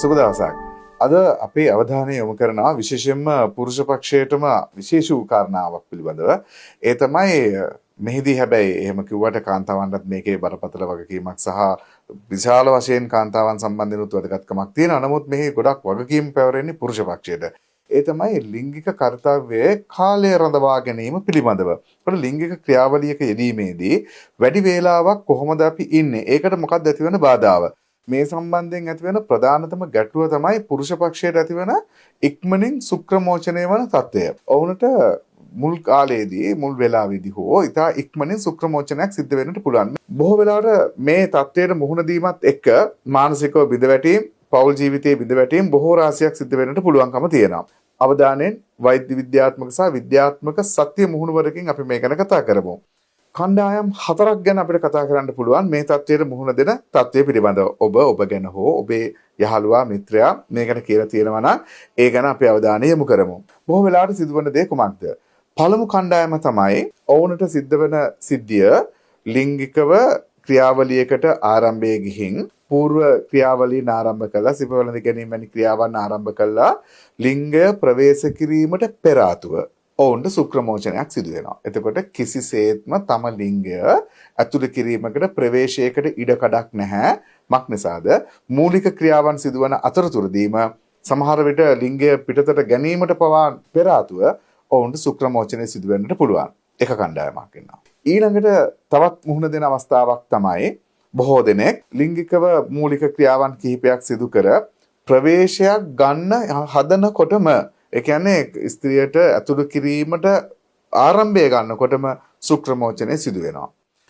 සුබ දවසක්. අද අපේ අවධානය යොමු කරනවා විශේෂයෙන්ම පුරුෂ පක්ෂයටම විශේෂ වූ කාරණාවක් පිළිබඳව. ඒ තමයි මෙහිදී හැබැයි එහෙම කිව්වට කාන්තාවන්ටත් මේකේ බරපතල වගකීමක් සහ විශාල වශයෙන් කාන්තාවන් සම්බන්ධයෙන් වැදගත්කමක් තියෙනවා. නමුත් මෙහි ගොඩක් වගකීම් පැවරෙන්නේ පුරුෂ පක්ෂයට. ඒ තමයි ලිංගික කර්තව්‍යයේ කාලය රඳවා ගැනීම පිළිබඳව. ඒකට ලිංගික ක්‍රියාවලියක යෙදීමේදී වැඩි වේලාවක් කොහොමද අපි ඉන්නේ? ඒකට මොකක්ද ඇතිවන බාධාව? මේ සම්බන්ධයෙන් ඇතිවන ප්‍රධානතම ගැටලුව තමයි පුරුෂ පක්ෂයට ඇතිවන ඉක්මනින් ශුක්‍රමෝචනය වන තත්ත්වය. ඔවුන්ට මුල් කාලයේදී මුල් වෙලාවේදී හෝ ඉතා ඉක්මනින් ශුක්‍රමෝචනයක් සිද්ධ වෙන්නට පුළුවන්. බොහෝ වෙලාවට මේ තත්ත්වයට මුහුණ දීමත් එක්ක මානසිකව බිඳවැටීම්, පෞල් ජීවිතයේ බිඳවැටීම් බොහෝ රාශියක් සිද්ධ වෙන්නට පුළුවන්කම තියෙනවා. අවධානයෙන් වෛද්‍ය විද්‍යාත්මක සහ විද්‍යාත්මක සත්‍ය මුහුණුවරකින් අපි මේ ගැන කතා කරමු. කණ්ඩායම් 4ක් ගැන අපිට කතා කරන්න පුළුවන් මේ තත්ත්වයට මුහුණ දෙන තත්ත්වය පිළිබඳව. ඔබ ගැන හෝ ඔබේ යහළුවා මිත්‍රයා මේකට කියලා තියෙනවා නම් ඒ ගැන අපි අවධානය යොමු කරමු. බොහෝ වෙලාවට සිදුවන දේ කුමක්ද? පළමු කණ්ඩායම තමයි ඔවුන්ට සිද්ධ වෙන සිද්ධිය ලිංගිකව ක්‍රියාවලියකට ආරම්භයේ ගිහින් పూర్ව ක්‍රියාවලීන් ආරම්භ කළා, සිප වළඳ ගැනීම වැනි ක්‍රියාවන් ආරම්භ කළා ලිංගය ප්‍රවේශ කිරීමට පෙර ආතුව ඔවුන්ට ශුක්‍රමෝචනයක් සිදු වෙනවා. එතකොට කිසිසේත්ම තම ලිංගය ඇතුළු කිරීමකට ප්‍රවේශයකට ඉඩ කඩක් නැහැ. මක් නිසාද? මූලික ක්‍රියාවන් සිදුවන අතරතුරදීම සමහර විට ලිංගය පිටතට ගැනීමට පවා පෙර ආතුව ඔවුන්ට ශුක්‍රමෝචනය සිදු වෙන්නට පුළුවන්. එක කණ්ඩායමක් ඉන්නවා. ඊළඟට තවත් මුහුණ දෙන අවස්ථාවක් තමයි බොහෝ දෙනෙක් ලිංගිකව මූලික ක්‍රියාවන් කිහිපයක් සිදු කර ප්‍රවේශයක් ගන්න හදනකොටම, ඒ කියන්නේ ස්ත්‍රියට ඇතුළු කිරීමට ආරම්භය ගන්නකොටම ශුක්‍රමෝචනය සිදු වෙනවා.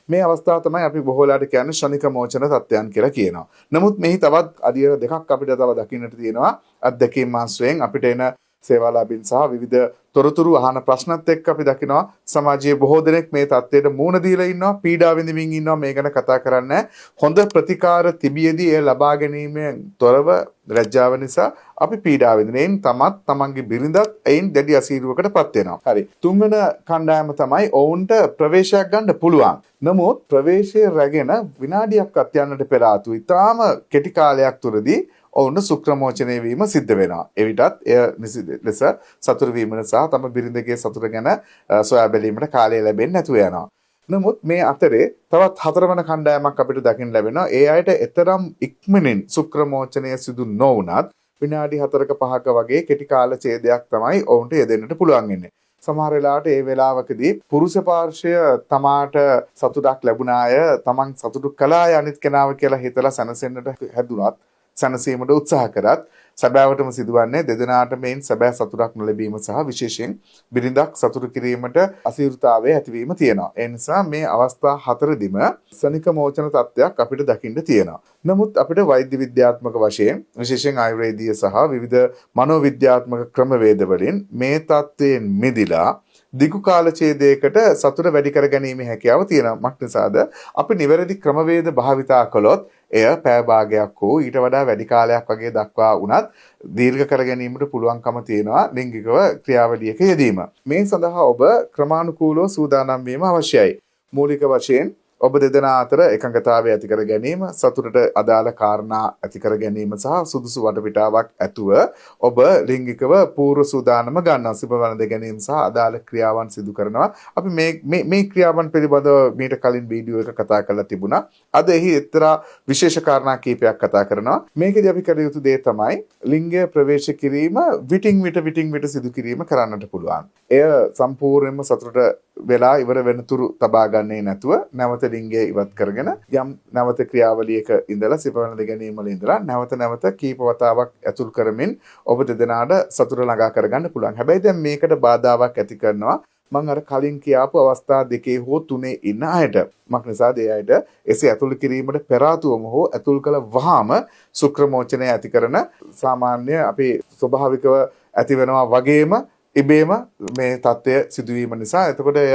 මේ අවස්ථාව තමයි අපි බොහෝ වෙලාවට කියන්නේ ශනික මෝචන තත්ත්වයන් කියලා කියනවා. නමුත් මෙහි තවත් අදියර දෙකක් අපිට තව දකින්නට තියෙනවා. අත්දැකීම් ආශ්‍රයෙන් අපිට එන සේවාලාභීන් සහ විවිධ තොරතුරු අහන ප්‍රශ්නත් එක්ක අපි දකිනවා සමාජයේ බොහෝ දෙනෙක් මේ තත්ත්වයට මුහුණ දීලා ඉන්නවා, පීඩා විඳින්මින් ඉන්නවා. මේ ගැන කතා කරන්නේ හොඳ ප්‍රතිකාර තිබියදී ඒ ලබා ගැනීමෙන් තොරව ලැජ්ජාව නිසා අපි පීඩා විඳිනෙන් තමන්ගේ බිරිඳත් එයින් දැඩි අසීරුවකටපත් වෙනවා. හරි. තුන්වන කණ්ඩායම තමයි ඔවුන්ට ප්‍රවේශයක් ගන්න පුළුවන්. නමුත් ප්‍රවේශය රැගෙන විනාඩියක්වත් යන්නට පෙර ආතු ඉතාම කෙටි කාලයක් තුරදී ඔවුන්ට ශුක්‍රමෝචනය වීම සිද්ධ වෙනවා. එවිටත් එය නිසි ලෙස සතුරු වීම සහ තම බිරිඳගේ සතුට ගැන සොයා බැලීමට කාලය ලැබෙන්නේ නැතුව යනවා. නමුත් මේ අතරේ තවත් 4 වන කණ්ඩායමක් අපිට දකින්න ලැබෙනවා. ඒ අයට එතරම් ඉක්මනින් ශුක්‍රමෝචනය සිදු නොවුනත් විනාඩි 4ක 5ක වගේ කෙටි කාල ඡේදයක් තමයි ඔවුන්ට යෙදෙන්නට පුළුවන් වෙන්නේ. සමහර වෙලාවට ඒ වෙලාවකදී පුරුෂ පාර්ශ්වය තමාට සතුටක් ලැබුණාය, තමන් සතුටු කළාය අනිත් කෙනාව කියලා හිතලා සැනසෙන්නට හැදුනත්, සැනසීමට උත්සාහ කරත් සැබෑවටම සිදුවන්නේ දෙදෙනාට මේන් සැබෑ සතුටක් නොලැබීම සහ විශේෂයෙන් බිරිඳක් සතුටු කිරීමට අසීරුතාවය ඇතිවීම තියෙනවා. ඒ නිසා මේ අවස්ථා 4දිම ශනික මෝචන තත්ත්වයක් අපිට දකින්න තියෙනවා. නමුත් අපිට වෛද්‍ය විද්‍යාත්මක වශයෙන් විශේෂයෙන් ආයුර්වේදීය සහ විවිධ මනෝවිද්‍යාත්මක ක්‍රමවේද වලින් මේ තත්ත්වයෙන් මිදිලා දිගු කාල ඡේදයකට සතුට වැඩි කර ගැනීමේ හැකියාව තියෙනවා. මක් නිසාද? අපි නිවැරදි ක්‍රමවේද භාවිතා කළොත් එය පැය භාගයක් හෝ ඊට වඩා වැඩි කාලයක් වගේ දක්වා වුණත් දීර්ඝ කර ගැනීමට පුළුවන්කම තියෙනවා ලිංගිකව ක්‍රියාවලියක යෙදීම. මේ සඳහා ඔබ ක්‍රමානුකූලව සූදානම් වීම අවශ්‍යයි. මූලික වශයෙන් ඔබ දෙදෙනා අතර එකඟතාවය ඇති කර ගැනීම, සතුටට අදාළ කාරණා ඇති කර ගැනීම සහ සුදුසු වටපිටාවක් ඇතුව ඔබ ලිංගිකව පූර්ව සූදානම ගන්නවා. සිප වළඳ ගැනීම සහ අදාළ ක්‍රියාවන් සිදු කරනවා. අපි මේ ක්‍රියාවන් පිළිබඳව මීට කලින් වීඩියෝ එක කතා කරලා තිබුණා. අද එහි එක්තරා විශේෂ කාරණා කීපයක් කතා කරනවා. මේකදී අපි කළ යුතු දේ තමයි ලිංගය ප්‍රවේශ කිරීම විටින් විට සිදු කිරීම කරන්නට පුළුවන්. එය සම්පූර්ණයෙන්ම සතුටට වෙලා ඉවර වෙනතුරු තබා ගන්නේ නැතුව නැවත ලිංගය ඉවත් කරගෙන යම් නැවත ක්‍රියාවලියක ඉඳලා සිප වළඳ ගැනීම වල ඉඳලා නැවත කීප වතාවක් ඇතුල් කරමින් ඔබ දෙදෙනාට සතුට ළඟා කරගන්න පුළුවන්. හැබැයි දැන් මේකට බාධාවක් ඇති කරනවා මම අර කලින් කියාපු අවස්ථා 2 හෝ 3 ඉන්න අයට. මක් නිසාද ඒ අයට එසේ ඇතුල් කිරීමට පෙර ආතුවම හෝ ඇතුල් කළ වහාම ශුක්‍රමෝචනය ඇති කරන සාමාන්‍ය අපේ ස්වභාවිකව ඇති වෙනවා වගේම ඉබේම මේ තත්ත්වය සිදුවීම නිසා එතකොට එය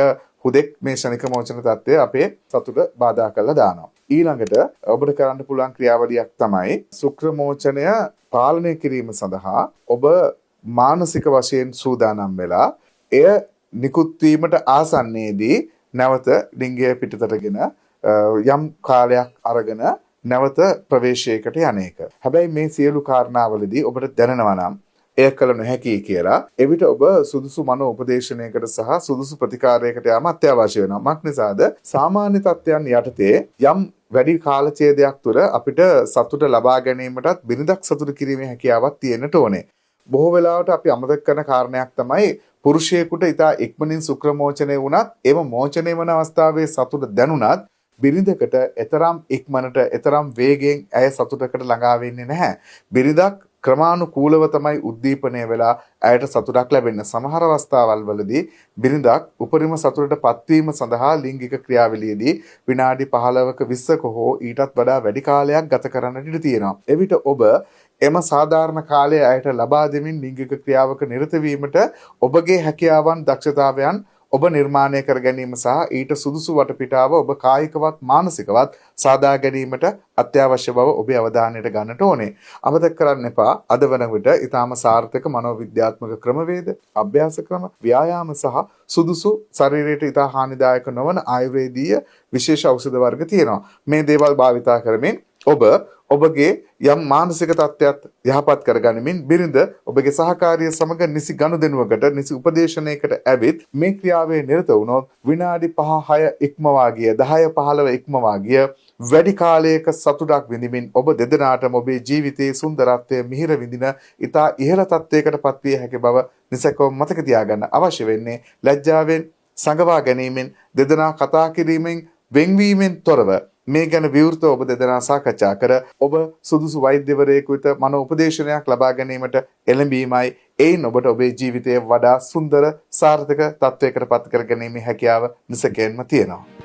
හුදෙක් මේ ශනික මෝචන තත්ත්වය අපේ සතුට බාධා කරලා දානවා. ඊළඟට ඔබට කරන්න පුළුවන් ක්‍රියාවලියක් තමයි ශුක්‍රමෝචනය පාලනය කිරීම සඳහා ඔබ මානසික වශයෙන් සූදානම් වෙලා එය නිකුත් වීමට ආසන්නයේදී නැවත ලිංගය පිටතටගෙන යම් කාලයක් අරගෙන නැවත ප්‍රවේශයකට යන එක. හැබැයි මේ සියලු කාරණාවලදී ඔබට දැනෙනවා නම් එය කළ නොහැකි කියලා එවිට ඔබ සුදුසු මනෝ උපදේශනයකට සහ සුදුසු ප්‍රතිකාරයකට යාම අත්‍යවශ්‍ය වෙනවා. මක් නිසාද? සාමාන්‍ය තත්ත්වයන් යටතේ යම් වැඩි කාලඡේදයක් තුළ අපිට සතුට ලබා ගැනීමටත් බිරිඳක් සතුට කිරීමේ හැකියාවක් තියෙන්නට ඕනේ. බොහෝ වෙලාවට අපි අමතක කරන කාරණයක් තමයි පුරුෂයෙකුට ඉතා ඉක්මනින් ශුක්‍ර මෝචනය වුණත් එම මෝචනය වන අවස්ථාවේ සතුට දැනුණත් බිරිඳකට එතරම් ඉක්මනට එතරම් වේගයෙන් ඇය සතුටකට ළඟා වෙන්නේ නැහැ. බිරිඳක් ක්‍රමානුකූලව තමයි උද්දීපනය වෙලා ඇයට සතුටක් ලැබෙන්නේ. සමහර අවස්ථාවල් වලදී බිරිඳක් උපරිම සතුටට පත්වීම සඳහා ලිංගික ක්‍රියාවලියේදී විනාඩි 15ක 20ක හෝ ඊටත් වඩා වැඩි කාලයක් ගත කරන්නට ඉඩ තියෙනවා. එවිට ඔබ එම සාධාරණ කාලය ඇයට ලබා දෙමින් ලිංගික ක්‍රියාවක නිරත වීමට ඔබගේ හැකියාවන් දක්ෂතාවයන් ඔබ නිර්මාණය කර ගැනීම සහ ඊට සුදුසු වටපිටාව ඔබ කායිකවත් මානසිකවත් සාදා ගැනීමට අත්‍යවශ්‍ය බව ඔබේ අවධානයට ගන්නට ඕනේ. අමතක කරන්න එපා අද වන විට ඊටාම සාර්ථක මනෝවිද්‍යාත්මක ක්‍රමවේද, අභ්‍යාස ක්‍රම, ව්‍යායාම සහ සුදුසු ශරීරයට ඉතා හානිදායක නොවන ආයුර්වේදීය විශේෂ ඖෂධ වර්ග තියෙනවා. මේ දේවල් භාවිතා කරමින් ඔබ ඔබගේ යම් මානසික තත්ත්වයක් යහපත් කරගනිමින් බිරිඳ ඔබගේ සහකාරිය සමග නිසි ගනුදෙනුවකට නිසි උපදේශනයකට ඇවිත් මේ ක්‍රියාවේ නිරත වුණොත් විනාඩි 5-6 ඉක්මවා ගිය 10-15 ඉක්මවා ගිය වැඩි කාලයක සතුටක් විඳිමින් ඔබ දෙදෙනාටම ඔබේ ජීවිතයේ සුන්දරත්වය මිහිර විඳින ඉතා ඉහළ තත්ත්වයකට පත්විය හැකි බව නිසැකව මතක තියාගන්න අවශ්‍ය වෙන්නේ. ලැජ්ජාවෙන් සංගවා ගැනීමෙන් දෙදෙනා කතා කිරීමෙන් වෙන්වීමෙන් තොරව මේ ගැන විවෘතව ඔබ දෙදෙනා සාකච්ඡා කර ඔබ සුදුසු වෛද්‍යවරයෙකු වෙත මනෝ උපදේශනයක් ලබා ගැනීමට එළඹීමයි එයින් ඔබට ඔබේ ජීවිතය වඩා සුන්දර සාර්ථක තත්වයකට පත් කර ගැනීමේ හැකියාව නිසැකයෙන්ම තියෙනවා.